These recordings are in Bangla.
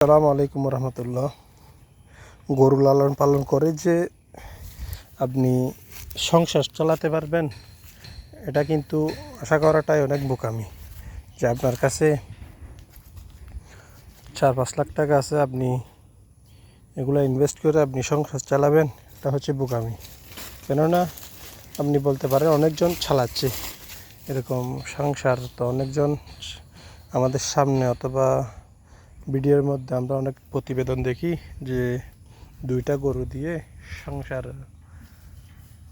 আসসালামু আলাইকুম রহমতুল্লাহ। গরু লালন পালন করে যে আপনি সংসার চালাতে পারবেন, এটা কিন্তু আশা করাটাই অনেক বোকামি। যে আপনার কাছে 4-5 লাখ টাকা আছে, আপনি এগুলো ইনভেস্ট করে আপনি সংসার চালাবেন, এটা হচ্ছে বোকামি। কেননা আপনি বলতে পারেন অনেকজন চালাচ্ছে এরকম সংসার, তো অনেকজন আমাদের সামনে অথবা ভিডিওর মধ্যে আমরা অনেক প্রতিবেদন দেখি যে 2টা গরু দিয়ে সংসার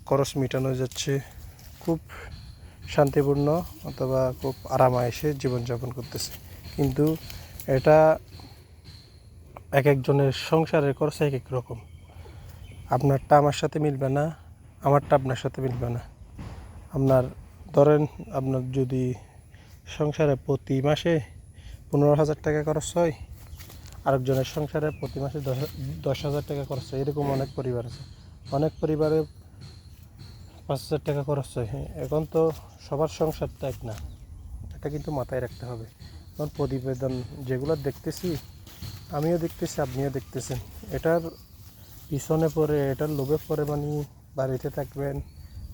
খরচ মেটানো যাচ্ছে, খুব শান্তিপূর্ণ অথবা খুব আরামায়েশে জীবনযাপন করতেছে। কিন্তু এটা এক একজনের সংসারের খরচ এক এক রকম। আপনারটা আমার সাথে মিলবে না, আমারটা আপনার সাথে মিলবে না। আপনার ধরেন, আপনার যদি সংসারে প্রতি মাসে 15,000 টাকা খরচ হয়, আরেকজনের সংসারে প্রতি মাসে 10,000 টাকা খরচ হয়। এরকম অনেক পরিবার আছে, অনেক পরিবারে 5,000 টাকা খরচ হয়। এখন তো সবার সংসারটা এক না, এটা কিন্তু মাথায় রাখতে হবে। কারণ প্রতিবেদন যেগুলো দেখতেছি, আমিও দেখতেছি, আপনিও দেখতেছেন, এটার পিছনে পড়ে, এটার লোভে পড়ে মানে বাড়িতে থাকবেন,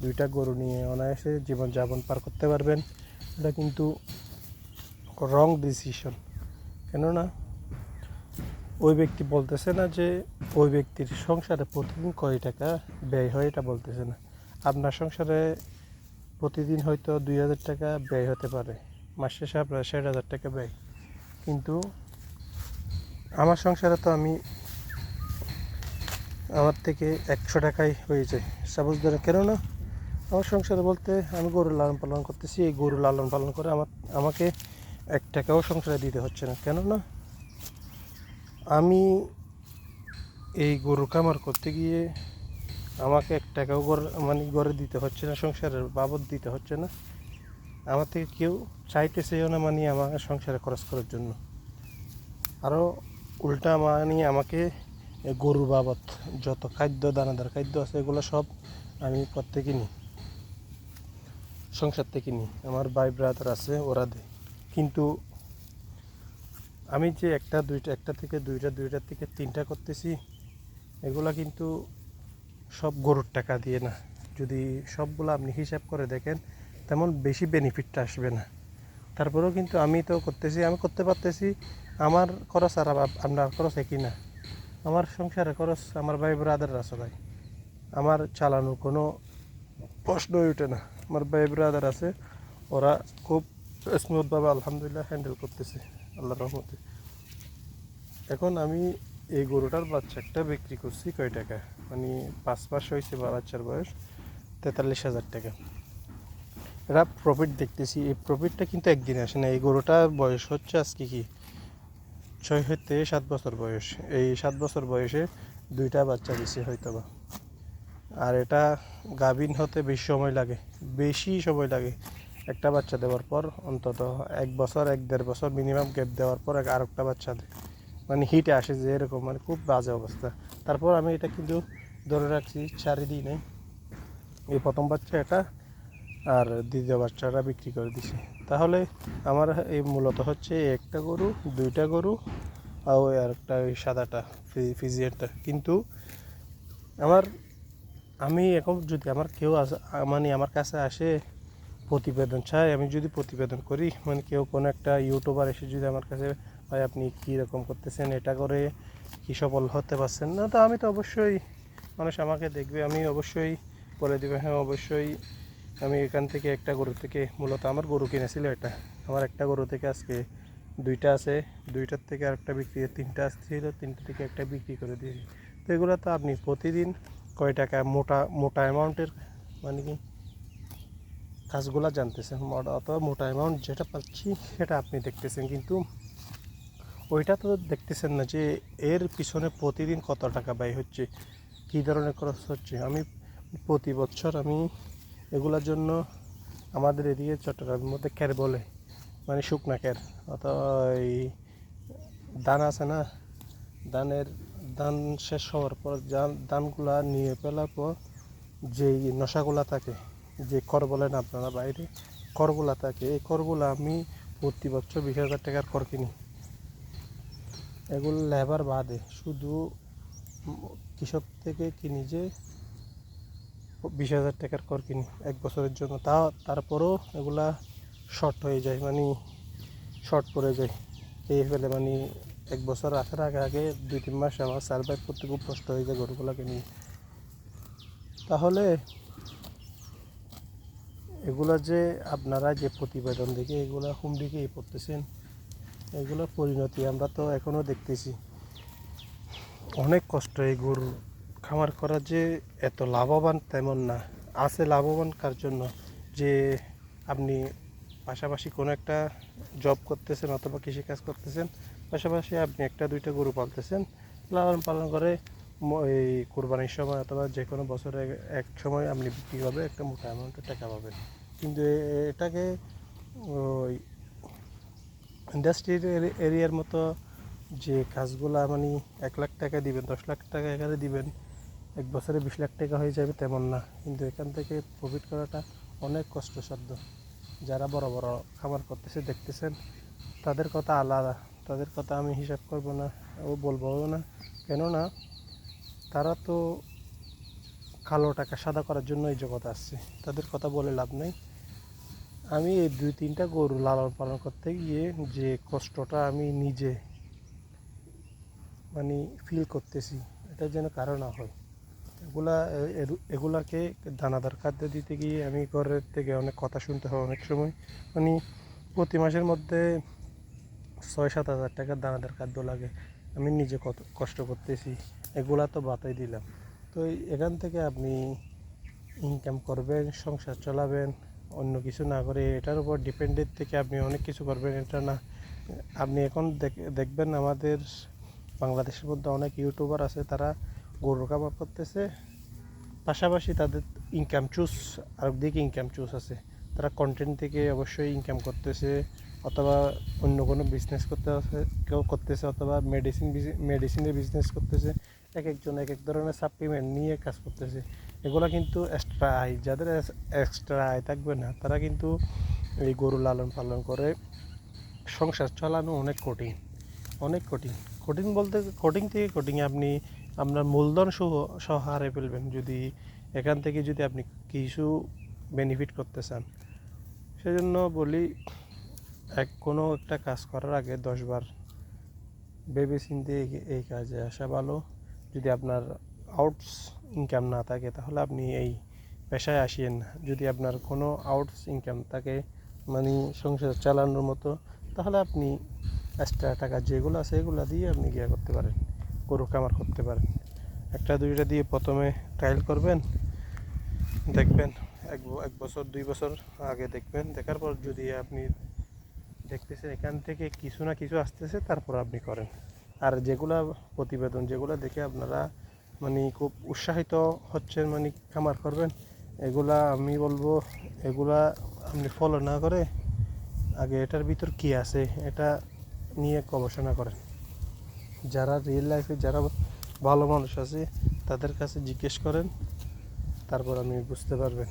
2টা গরু নিয়ে অনায়াসে জীবনযাপন পার করতে পারবেন, এটা কিন্তু রং ডিসিশন। কেননা ওই ব্যক্তি বলতেছে না যে ওই ব্যক্তির সংসারে প্রতিদিন কয় টাকা ব্যয় হয়, এটা বলতেছে না। আপনার সংসারে প্রতিদিন হয়তো 2,000 টাকা ব্যয় হতে পারে, মাস শেষে আপনার 60,000 টাকা ব্যয়। কিন্তু আমার সংসারে তো আমার থেকে 100 টাকাই হয়ে যায় সাপোজ ধরে। কেননা আমার সংসারে বলতে আমি গরু লালন পালন করতেছি, এই গরু লালন পালন করে আমাকে 1 টাকাও সংসারে দিতে হচ্ছে না। কেননা আমি এই গরু কামার করতে গিয়ে আমাকে 1 টাকাও গড়ে দিতে হচ্ছে না, সংসারের বাবদ দিতে হচ্ছে না। আমার থেকে কেউ চাইতেছেও না আমার সংসারে খরচ করার জন্য। আরও উল্টা আমাকে গরুর বাবদ যত খাদ্য, দানাদার খাদ্য আছে, এগুলো সব আমি প্রত্যেকে নিই, সংসার থেকে নিই। আমার ভাই ব্রাদার আছে, ওরা দেয়। কিন্তু আমি যে একটা থেকে দুইটা থেকে 3টা করতেছি, এগুলা কিন্তু সব গরুর টাকা দিয়ে না। যদি সবগুলো আপনি হিসাব করে দেখেন, তেমন বেশি বেনিফিটটা আসবে না। তারপরেও কিন্তু আমি তো করতেছি, আমি করতে পারতেছি। আমার খরচ আর আপনার খরচ একই না। আমার সংসারের খরচ আমার ভাই ব্রাদার আছে, ভাই আমার চালানোর কোনো প্রশ্নই ওঠে না। আমার ভাই ব্রাদার আছে, ওরা খুব স্মুথভাবে আলহামদুলিল্লাহ হ্যান্ডেল করতেছে আল্লাহর রহমতে। এখন আমি এই গরুটার বাচ্চাটা বিক্রি করছি কয় টাকা, 5 মাস হয়েছে বা বাচ্চার বয়স 43,000 টাকা। এটা প্রফিট দেখতেছি। এই প্রফিটটা কিন্তু একদিনে আসে না। এই গরুটার বয়স হচ্ছে আজকে কি 6 থেকে 7 বছর বয়স। এই 7 বছর বয়সে 2টা বাচ্চা দিছে হয়তো বা। আর এটা গাভিন হতে বেশি সময় লাগে। একটা বাচ্চা দেওয়ার পর অন্তত 1 বছর 1-1.5 বছর মিনিমাম গ্যাপ দেওয়ার পর আরেকটা বাচ্চা দেয়। হিটে আসে যে এরকম, খুব বাজে অবস্থা। তারপর আমি এটা কিন্তু ধরে রাখছি 4 দিনে এই প্রথম বাচ্চা এটা আর দ্বিতীয় বাচ্চাটা বিক্রি করে দিছি। তাহলে আমার এই মূলত হচ্ছে একটা গরু, 2টা গরু আর একটা ওই সাদাটা ফিজিয়ানটা। কিন্তু আমি এখন যদি আমার কেউ আমার কাছে আসে প্রতিবেদন চাই, আমি যদি প্রতিবেদন করি, কেউ কোনো একটা ইউটিউবার এসে যদি আমার কাছে, ভাই আপনি কীরকম করতেছেন, এটা করে কী সফল হতে পারছেন না, তো আমি তো অবশ্যই, মানুষ আমাকে দেখবে, আমি অবশ্যই বলে দেবে হ্যাঁ অবশ্যই আমি এখান থেকে একটা গরু থেকে, মূলত আমার গরু কিনেছিল এটা, আমার একটা গরু থেকে আজকে 2টা আছে, 2টার থেকে আরেকটা বিক্রি, 3টা আসছিল, 3টা থেকে একটা বিক্রি করে দিয়েছি। তো এগুলো তো আপনি প্রতিদিন কয় টাকা মোটা অ্যামাউন্টের কি কাজগুলো জানতেছেন, অথবা মোটা অ্যামাউন্ট যেটা পাচ্ছি সেটা আপনি দেখতেছেন। কিন্তু ওইটা তো দেখতেছেন না যে এর পিছনে প্রতিদিন কত টাকা ব্যয় হচ্ছে, কী ধরনের খরচ হচ্ছে। আমি প্রতি বছর এগুলোর জন্য আমাদের এদিকে চট্টগ্রামের মধ্যে ক্যার বলে, শুকনা ক্যার, অথবা এই ধান আছে না, ধান শেষ হওয়ার পর ধানগুলা নিয়ে ফেলার পর যেই নশাগুলা থাকে, যে কর বলেন আপনারা বাইরে, করগুলা থাকে, এই করগুলা আমি প্রতি বছর 20,000 টাকার কর কিনি। এগুলো লেবার বাদে শুধু কৃষক থেকে কিনি যে 20,000 টাকার কর কিনি এক বছরের জন্য, তারপরেও এগুলা শর্ট হয়ে যায়, মানে শর্ট পড়ে যায় এই ফেলে, মানে এক বছর রাখার আগে আগে 2-3 মাস আমার সার্ভাইভ করতে খুব কষ্ট হয়ে যায় গরুগুলোকে নিয়ে। তাহলে এগুলা যে আপনারা যে প্রতিবেদন দেখে এগুলা হুমড়িকে পড়তেছেন, এগুলোর পরিণতি আমরা তো এখনও দেখতেছি। অনেক কষ্ট এই গরু খামার করা, যে এত লাভবান তেমন না। আছে লাভবান কার জন্য, যে আপনি পাশাপাশি কোনো একটা জব করতেছেন অথবা কৃষিকাজ করতেছেন, পাশাপাশি আপনি একটা দুইটা গরু পালতেছেন, লালন পালন করে এই কোরবানির সময় অথবা যে কোনো বছরে এক সময় আপনি বিক্রি করবে একটা মোটা অ্যামাউন্টের টাকা পাবেন। কিন্তু এটাকে ওই ইন্ডাস্ট্রির এরিয়ার মতো যে কাজগুলা, মানে 1 লাখ টাকা দিবেন, 10 লাখ টাকা এখানে দিবেন, এক বছরে 20 লাখ টাকা হয়ে যাবে তেমন না। কিন্তু এখান থেকে প্রফিট করাটা অনেক কষ্টসাধ্য। যারা বড় বড় খামার করতেছে দেখতেছেন, তাদের কথা আলাদা, তাদের কথা আমি হিসাব করব না ও বলবো না, কেননা তারা তো কালো টাকা সাদা করার জন্য এই জগতে আসছে, তাদের কথা বলে লাভ নেই। আমি এই 2-3টা গরু লালন পালন করতে গিয়ে যে কষ্টটা আমি নিজে মানে ফিল করতেছি, এটা যেন কারো না হয়। এগুলাকে দানাদার খাদ্য দিতে গিয়ে আমি ঘরের থেকে অনেক কথা শুনতে হয় অনেক সময়, মানে প্রতি মাসের মধ্যে 6-7 হাজার টাকার দানাদার খাদ্য লাগে। আমি নিজে কত কষ্ট করতেছি, এগুলা তো বাতাই দিলাম। তো এখান থেকে আপনি ইনকাম করবেন, সংসার চালাবেন, অন্য কিছু না করে এটার উপর ডিপেন্ডেন্ট থেকে আপনি অনেক কিছু করবেন এটা না। আপনি এখন দেখবেন আমাদের বাংলাদেশের মধ্যে অনেক ইউটিউবার আছে, তারা গরুর খামার করতেছে, পাশাপাশি তাদের ইনকাম চুজ আরেকদিকে ইনকাম চুজ আছে। তারা কন্টেন্ট থেকে অবশ্যই ইনকাম করতেছে, অথবা অন্য কোনো বিজনেস কেউ করতেছে, অথবা মেডিসিনের বিজনেস করতেছে। এক একজন এক এক ধরনের সাপ্লিমেন্ট নিয়ে কাজ করতেছে। এগুলো কিন্তু এক্সট্রা আয়, যাদের এক্সট্রা আয় থাকবে না, তারা কিন্তু এই গরু লালন পালন করে সংসার চালানো অনেক কঠিন, অনেক কঠিন। কঠিন বলতে কঠিন থেকে কঠিন, আপনি আপনার মূলধন সহ হারে ফেলবেন যদি এখান থেকে যদি আপনি কিছু বেনিফিট করতে চান। সেজন্য বলি, কোনো একটা কাজ করার আগে 10 বার ভেবে চিন্তে এই কাজে আসা ভালো। যদি আপনার আউটস ইনকাম না থাকে তাহলে আপনি এই পেশায় আসিয়েন না। যদি আপনার কোনো আউটস ইনকাম থাকে, মানে সংসার চালানোর মতো, তাহলে আপনি এক্সট্রা টাকা যেগুলো আছে এগুলো দিয়ে আপনি গিয়ে করতে পারেন, গরু খামার করতে পারেন। একটা দুইটা দিয়ে প্রথমে ট্রায়াল করবেন, দেখবেন 1 বছর 2 বছর আগে দেখবেন, দেখার পর যদি আপনি দেখতেছেন এখান থেকে কিছু না কিছু আসতেছে, তারপর আপনি করেন। আর যেগুলা প্রতিবেদন যেগুলো দেখে আপনারা মানে খুব উৎসাহিত হচ্ছেন, মানে খামার করবেন, এগুলা আমি বলবো এগুলা আপনি ফলো না করে আগে এটার ভিতর কি আছে এটা নিয়ে গবেষণা করেন। যারা রিয়েল লাইফে যারা ভালো মানুষ আছে তাদের কাছে জিজ্ঞেস করেন, তারপর আপনি বুঝতে পারবেন।